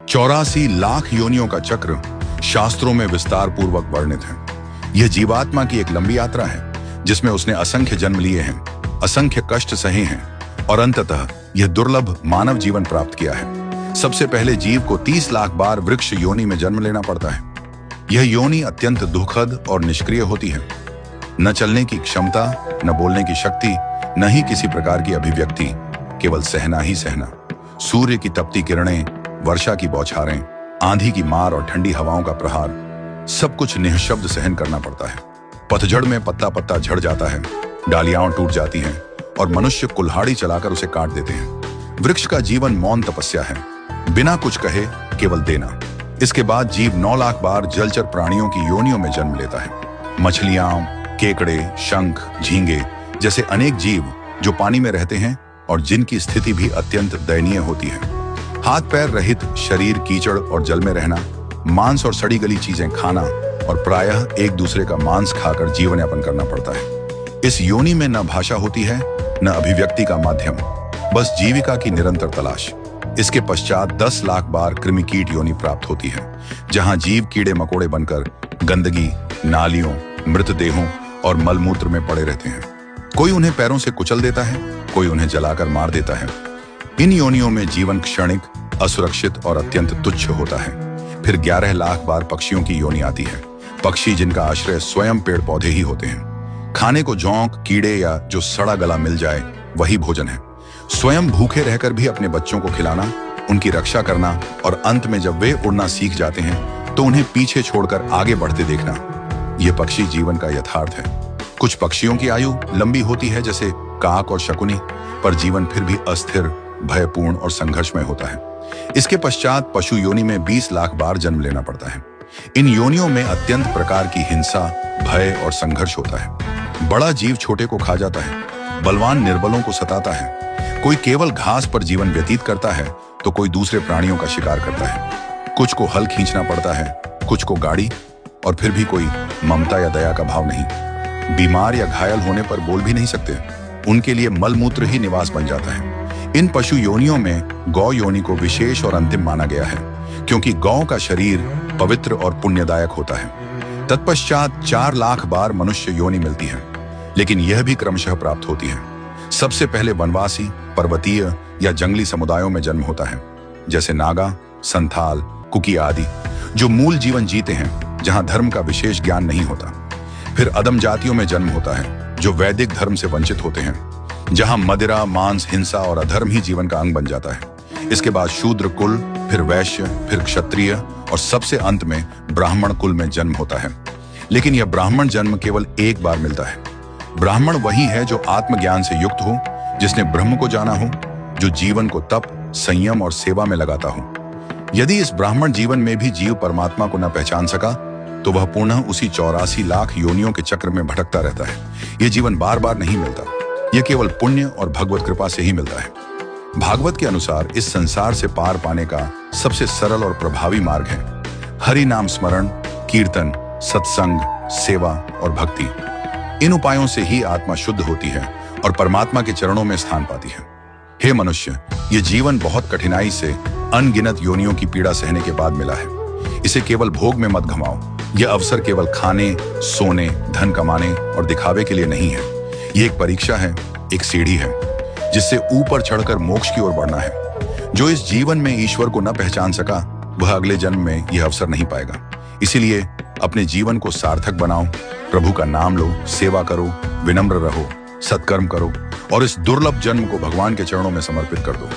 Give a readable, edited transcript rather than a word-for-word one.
84 लाख योनियों का चक्र शास्त्रों में विस्तार पूर्वक वर्णित है। यह जीवात्मा की एक लंबी यात्रा है जिसमें उसने असंख्य जन्म लिए हैं, असंख्य कष्ट सहे हैं और अंततः यह दुर्लभ मानव जीवन प्राप्त किया है। सबसे पहले जीव को 30 लाख बार वृक्ष योनि में जन्म लेना पड़ता है। यह योनि अत्यंत दुखद और निष्क्रिय होती है। न चलने की क्षमता, न बोलने की शक्ति, न ही किसी प्रकार की अभिव्यक्ति, केवल सहना ही सहना। सूर्य की तपती किरणें, वर्षा की बौछारें, आंधी की मार और ठंडी हवाओं का प्रहार, सब कुछ निःशब्द सहन करना पड़ता है। पतझड़ में पत्ता पत्ता झड़ जाता है, डालियां टूट जाती हैं और मनुष्य कुल्हाड़ी चलाकर उसे काट देते हैं। वृक्ष का जीवन मौन तपस्या है, बिना कुछ कहे केवल देना। इसके बाद जीव 9 लाख बार जलचर प्राणियों की योनियों में जन्म लेता है। मछलियां, केकड़े, शंख, झींगे जैसे अनेक जीव जो पानी में रहते हैं और जिनकी स्थिति भी अत्यंत दयनीय होती है। हाथ पैर रहित शरीर, कीचड़ और जल में रहना, मांस और सड़ी गली चीजें खाना और प्रायः एक दूसरे का मांस खाकर जीवन यापन करना पड़ता है। इस योनि में न भाषा होती है, न अभिव्यक्ति का माध्यम, बस जीविका की निरंतर तलाश। इसके पश्चात 10 लाख बार कृमिकीट योनि प्राप्त होती है, जहां जीव कीड़े मकोड़े बनकर गंदगी, नालियों, मृतदेहों और मलमूत्र में पड़े रहते हैं। कोई उन्हें पैरों से कुचल देता है, कोई उन्हें जलाकर मार देता है। इन योनियों में जीवन क्षणिक, असुरक्षित और अत्यंत तुच्छ होता है। फिर 11 लाख बार पक्षियों की योनि आती है। पक्षी जिनका आश्रय स्वयं पेड़ पौधे ही होते हैं। खाने को जोंक, कीड़े या जो सड़ा गला मिल जाए वही भोजन है। स्वयं भूखे रहकर भी अपने बच्चों को खिलाना, उनकी रक्षा करना और अंत में जब वे उड़ना सीख जाते हैं तो उन्हें पीछे छोड़कर आगे बढ़ते देखना, यह पक्षी जीवन का यथार्थ है। कुछ पक्षियों की आयु लंबी होती है जैसे काक और शकुनी, पर जीवन फिर भी अस्थिर, भयपूर्ण और संघर्षमय होता है। इसके पश्चात पशु योनि में 20 लाख बार जन्म लेना पड़ता है। इन योनियों में अत्यंत प्रकार की हिंसा, भय और संघर्ष होता है। बड़ा जीव छोटे को खा जाता है, बलवान निर्बलों को सताता है। कोई केवल घास पर जीवन व्यतीत करता है तो कोई दूसरे प्राणियों का शिकार करता है। कुछ को हल खींचना पड़ता है, कुछ को गाड़ी, और फिर भी कोई ममता या दया का भाव नहीं। बीमार या घायल होने पर बोल भी नहीं सकते, उनके लिए मलमूत्र ही निवास बन जाता है। इन पशु योनियों में गौ योनि को विशेष और अंतिम माना गया है, क्योंकि गौ का शरीर पवित्र और पुण्यदायक होता है। तत्पश्चात 4 लाख बार मनुष्य योनि मिलती है, लेकिन यह भी क्रमशः प्राप्त होती है। सबसे पहले वनवासी, पर्वतीय या जंगली समुदायों में जन्म होता है, जैसे नागा, संथाल, कुकी आदि, जो मूल जीवन जीते हैं जहां धर्म का विशेष ज्ञान नहीं होता। फिर अदम जातियों में जन्म होता है, जो वैदिक धर्म से वंचित होते हैं, जहां मदिरा, मांस, हिंसा और अधर्म ही जीवन का अंग बन जाता है। इसके बाद शूद्र कुल, फिर वैश्य, फिर क्षत्रिय और सबसे अंत में ब्राह्मण कुल में जन्म होता है। लेकिन यह ब्राह्मण जन्म केवल एक बार मिलता है। ब्राह्मण वही है जो आत्मज्ञान से युक्त हो, जिसने ब्रह्म को जाना हो, जो जीवन को तप, संयम और सेवा में लगाता हो। यदि इस ब्राह्मण जीवन में भी जीव परमात्मा को न पहचान सका तो वह पुनः उसी 84 लाख योनियों के चक्र में भटकता रहता है। यह जीवन बार बार नहीं मिलता, यह केवल पुण्य और भगवत कृपा से ही मिलता है। भागवत के अनुसार इस संसार से पार पाने का सबसे सरल और प्रभावी मार्ग है हरि नाम स्मरण, कीर्तन, सत्संग, सेवा और भक्ति। इन उपायों से ही आत्मा शुद्ध होती है और परमात्मा के चरणों में स्थान पाती है। हे मनुष्य, ये जीवन बहुत कठिनाई से अनगिनत योनियों की पीड़ा सहने के बाद मिला है। इसे केवल भोग में मत घमाओ। यह अवसर केवल खाने, सोने, धन कमाने और दिखावे के लिए नहीं है। ये एक परीक्षा है, एक सीढ़ी है, जिससे ऊपर चढ़कर मोक्ष की ओर बढ़ना है। जो इस जीवन में ईश्वर को न पहचान सका वह अगले जन्म में यह अवसर नहीं पाएगा। इसीलिए अपने जीवन को सार्थक बनाओ, प्रभु का नाम लो, सेवा करो, विनम्र रहो, सत्कर्म करो और इस दुर्लभ जन्म को भगवान के चरणों में समर्पित कर दो।